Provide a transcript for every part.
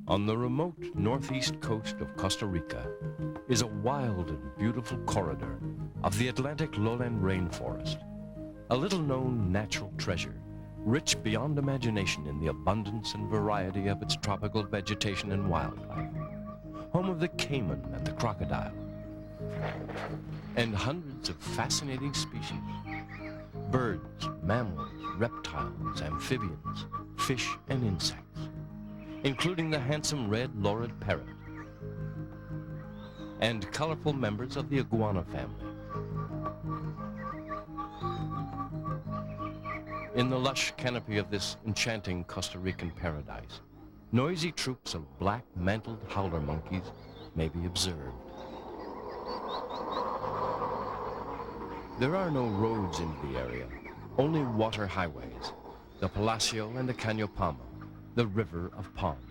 On the remote northeast coast of Costa Rica is a wild and beautiful corridor of the Atlantic lowland rainforest, a little-known natural treasure, rich beyond imagination in the abundance and variety of its tropical vegetation and wildlife, home of the caiman and the crocodile, and hundreds of fascinating species, birds, mammals, reptiles, amphibians, fish, and insects, including the handsome red lorid parrot and colorful members of the iguana family. In the lush canopy of this enchanting Costa Rican paradise, noisy troops of black-mantled howler monkeys may be observed. There are no roads into the area, only water highways, the Palacio and the Cano Palma, the river of palms.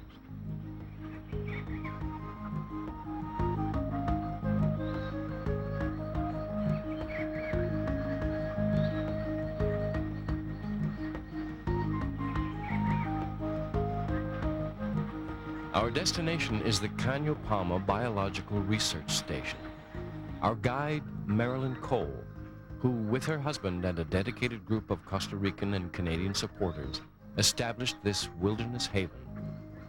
Our destination is the Cano Palma Biological Research Station. Our guide, Marilyn Cole, who with her husband and a dedicated group of Costa Rican and Canadian supporters established this wilderness haven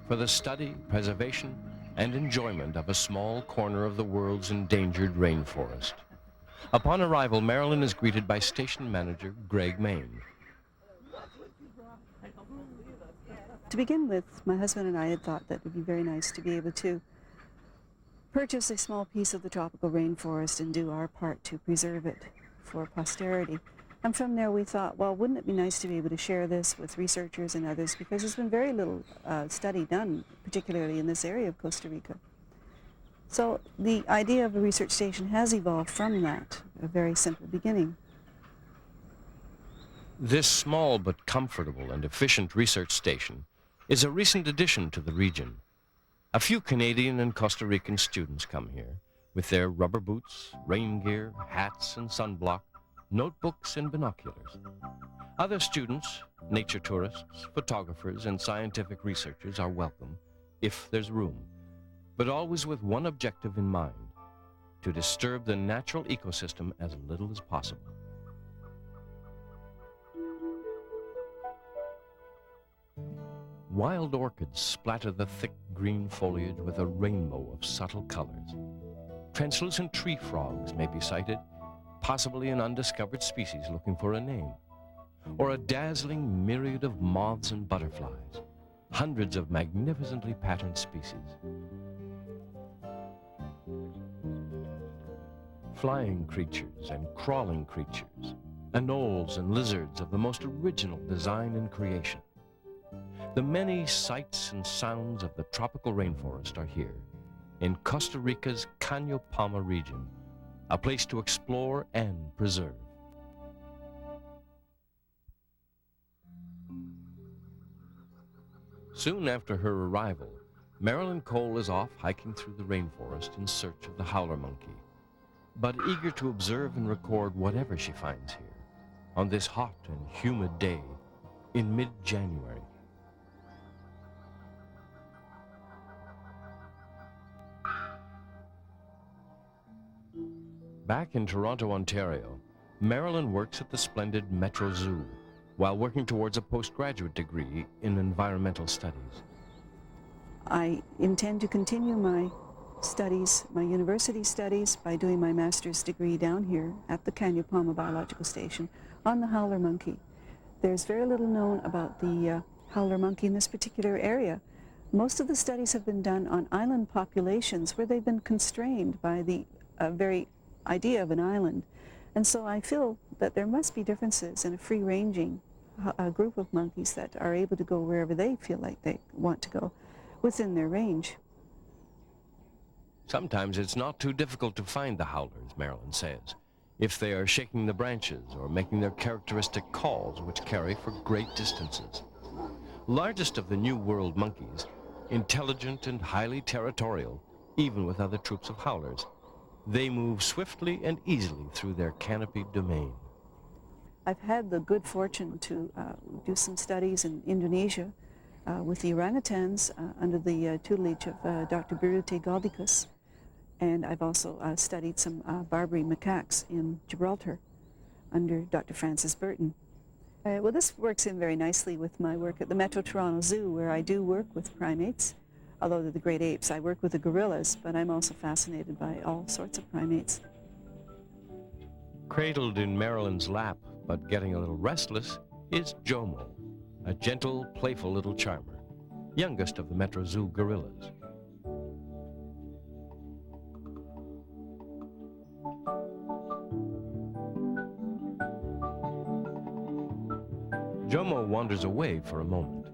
for the study, preservation, and enjoyment of a small corner of the world's endangered rainforest. Upon arrival, Marilyn is greeted by station manager Greg Main. To begin with, my husband and I had thought that it would be very nice to be able to purchase a small piece of the tropical rainforest and do our part to preserve it for posterity. And from there we thought, well, wouldn't it be nice to be able to share this with researchers and others, because there's been very little study done, particularly in this area of Costa Rica. So the idea of a research station has evolved from that, a very simple beginning. This small but comfortable and efficient research station is a recent addition to the region. A few Canadian and Costa Rican students come here with their rubber boots, rain gear, hats and sunblock, notebooks and binoculars. Other students, nature tourists, photographers, and scientific researchers are welcome if there's room, but always with one objective in mind: to disturb the natural ecosystem as little as possible. Wild orchids splatter the thick green foliage with a rainbow of subtle colors. Translucent tree frogs may be sighted, possibly an undiscovered species looking for a name, or a dazzling myriad of moths and butterflies, hundreds of magnificently patterned species. Flying creatures and crawling creatures, anoles and lizards of the most original design and creation. The many sights and sounds of the tropical rainforest are here, in Costa Rica's Cano Palma region, a place to explore and preserve. Soon after her arrival, Marilyn Cole is off hiking through the rainforest in search of the howler monkey, but eager to observe and record whatever she finds here on this hot and humid day in mid-January. Back in Toronto, Ontario, Marilyn works at the splendid Metro Zoo while working towards a postgraduate degree in environmental studies. I intend to continue my studies, my university studies, by doing my master's degree down here at the Cano Palma Biological Station on the howler monkey. There's very little known about the howler monkey in this particular area. Most of the studies have been done on island populations where they've been constrained by the very idea of an island. And so I feel that there must be differences in a free-ranging group of monkeys that are able to go wherever they feel like they want to go within their range. Sometimes it's not too difficult to find the howlers, Marilyn says, if they are shaking the branches or making their characteristic calls which carry for great distances. Largest of the New World monkeys, intelligent and highly territorial, even with other troops of howlers, they move swiftly and easily through their canopied domain. I've had the good fortune to do some studies in Indonesia with the orangutans under the tutelage of Dr. Birute Galdikas. And I've also studied some Barbary macaques in Gibraltar under Dr. Francis Burton. Well, this works in very nicely with my work at the Metro Toronto Zoo, where I do work with primates. Although they're the great apes, I work with the gorillas, but I'm also fascinated by all sorts of primates. Cradled in Marilyn's lap, but getting a little restless, is Jomo, a gentle, playful little charmer, youngest of the Metro Zoo gorillas. Jomo wanders away for a moment,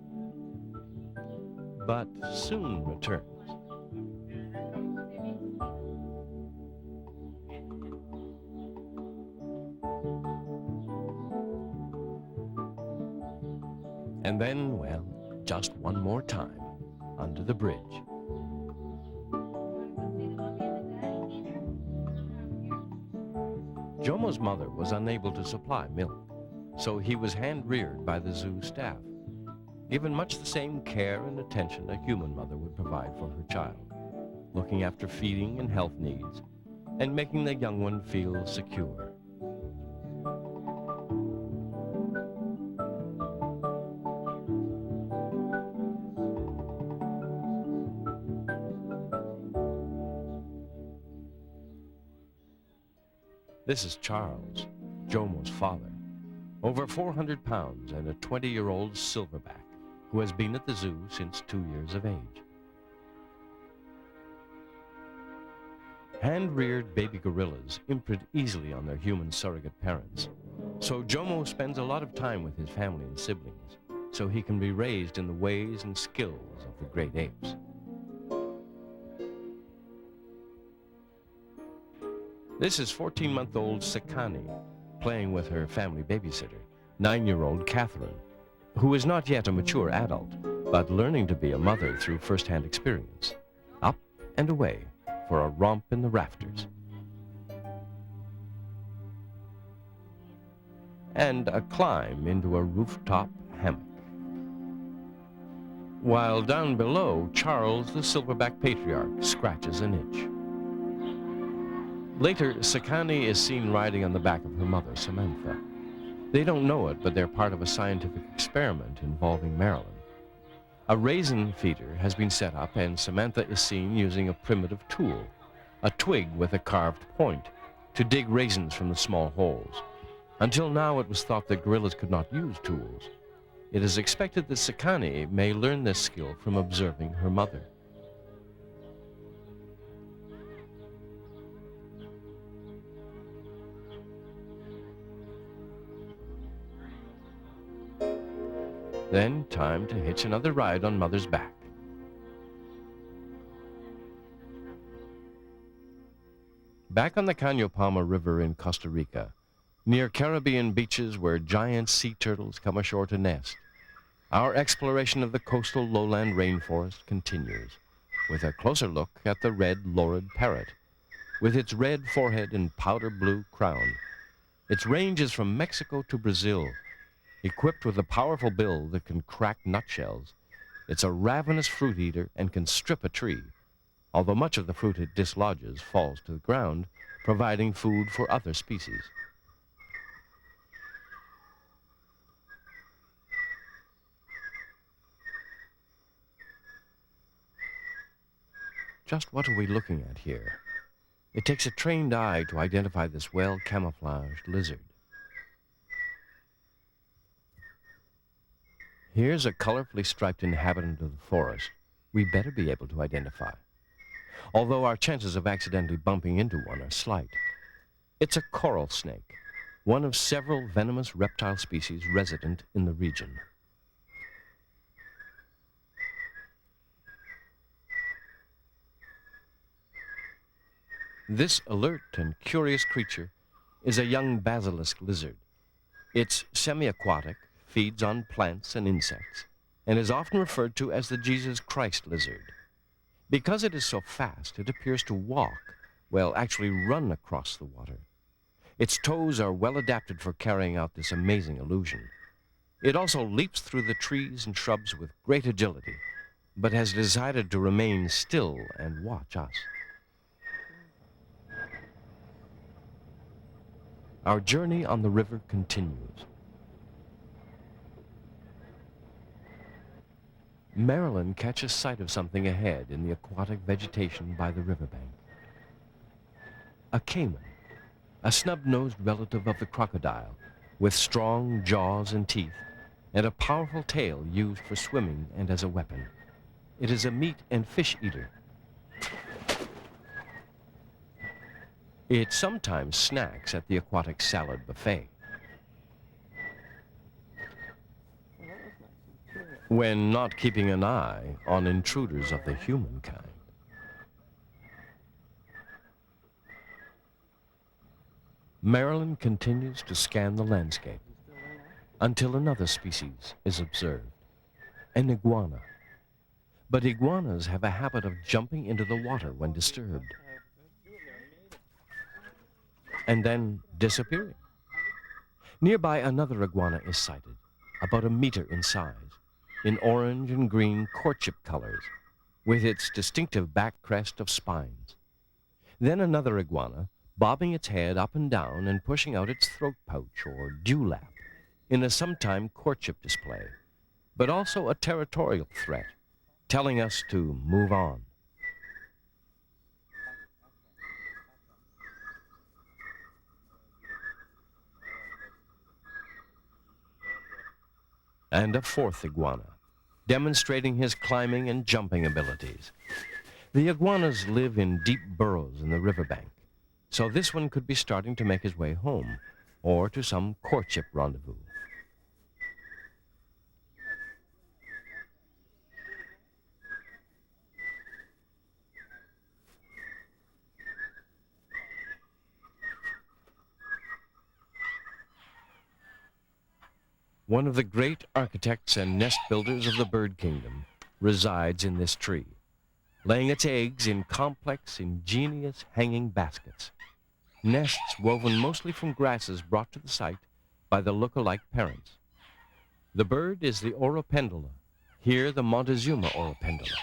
but soon returns. And then, well, just one more time, under the bridge. Jomo's mother was unable to supply milk, so he was hand-reared by the zoo staff, given much the same care and attention a human mother would provide for her child, looking after feeding and health needs, and making the young one feel secure. This is Charles, Jomo's father, over 400 pounds and a 20-year-old silverback who has been at the zoo since 2 years of age. Hand-reared baby gorillas imprint easily on their human surrogate parents, so Jomo spends a lot of time with his family and siblings, so he can be raised in the ways and skills of the great apes. This is 14-month-old Sakani, playing with her family babysitter, 9-year-old Catherine, who is not yet a mature adult, but learning to be a mother through first-hand experience. Up and away for a romp in the rafters. And a climb into a rooftop hammock. While down below, Charles, the silverback patriarch, scratches an itch. Later, Sakani is seen riding on the back of her mother, Samantha. They don't know it, but they're part of a scientific experiment involving Marilyn. A raisin feeder has been set up, and Samantha is seen using a primitive tool, a twig with a carved point, to dig raisins from the small holes. Until now, it was thought that gorillas could not use tools. It is expected that Sakani may learn this skill from observing her mother. Then, time to hitch another ride on Mother's back. Back on the Cano Palma River in Costa Rica, near Caribbean beaches where giant sea turtles come ashore to nest, our exploration of the coastal lowland rainforest continues, with a closer look at the red lorid parrot, with its red forehead and powder blue crown. Its range is from Mexico to Brazil. Equipped with a powerful bill that can crack nutshells, it's a ravenous fruit eater and can strip a tree, although much of the fruit it dislodges falls to the ground, providing food for other species. Just what are we looking at here? It takes a trained eye to identify this well-camouflaged lizard. Here's a colorfully striped inhabitant of the forest we better be able to identify, although our chances of accidentally bumping into one are slight. It's a coral snake, one of several venomous reptile species resident in the region. This alert and curious creature is a young basilisk lizard. It's semi-aquatic, feeds on plants and insects, and is often referred to as the Jesus Christ lizard. Because it is so fast, it appears to walk, well, actually run across the water. Its toes are well adapted for carrying out this amazing illusion. It also leaps through the trees and shrubs with great agility, but has decided to remain still and watch us. Our journey on the river continues. Marilyn catches sight of something ahead in the aquatic vegetation by the riverbank. A caiman, a snub-nosed relative of the crocodile, with strong jaws and teeth, and a powerful tail used for swimming and as a weapon. It is a meat and fish eater. It sometimes snacks at the aquatic salad buffet. When not keeping an eye on intruders of the humankind. Marilyn continues to scan the landscape until another species is observed, an iguana. But iguanas have a habit of jumping into the water when disturbed, and then disappearing. Nearby, another iguana is sighted, about a meter in size, in orange and green courtship colors, with its distinctive back crest of spines. Then another iguana, bobbing its head up and down and pushing out its throat pouch or dewlap in a sometime courtship display, but also a territorial threat, telling us to move on. And a fourth iguana, demonstrating his climbing and jumping abilities. The iguanas live in deep burrows in the riverbank, so this one could be starting to make his way home, or to some courtship rendezvous. One of the great architects and nest builders of the bird kingdom resides in this tree, laying its eggs in complex, ingenious hanging baskets, nests woven mostly from grasses brought to the site by the look-alike parents. The bird is the Oropendula, here the Montezuma Oropendula,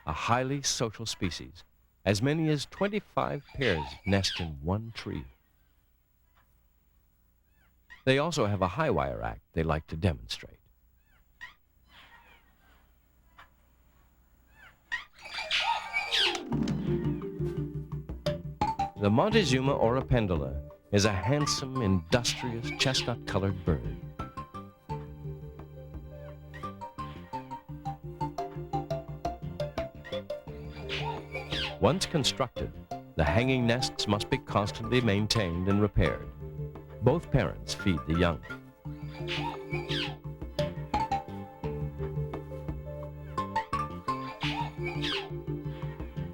a highly social species. As many as 25 pairs nest in one tree. They also have a high wire act they like to demonstrate. The Montezuma Oropendula is a handsome, industrious, chestnut-colored bird. Once constructed, the hanging nests must be constantly maintained and repaired. Both parents feed the young.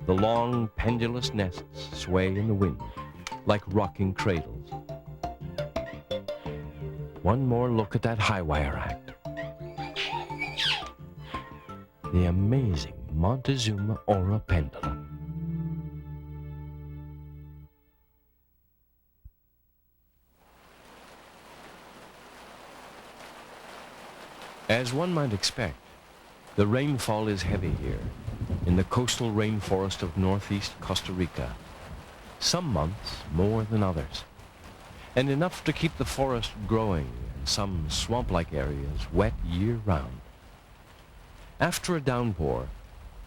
The long, pendulous nests sway in the wind, like rocking cradles. One more look at that high wire act. The amazing Montezuma Oropendula. As one might expect, the rainfall is heavy here in the coastal rainforest of northeast Costa Rica. Some months more than others, and enough to keep the forest growing and some swamp-like areas wet year-round. After a downpour,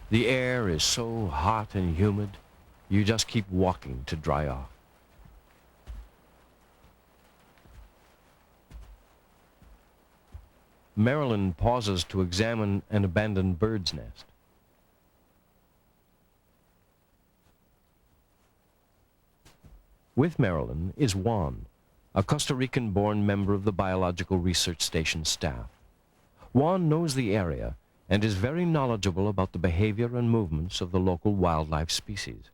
the air is so hot and humid, you just keep walking to dry off. Marilyn pauses to examine an abandoned bird's nest. With Marilyn is Juan, a Costa Rican-born member of the Biological Research Station staff. Juan knows the area and is very knowledgeable about the behavior and movements of the local wildlife species.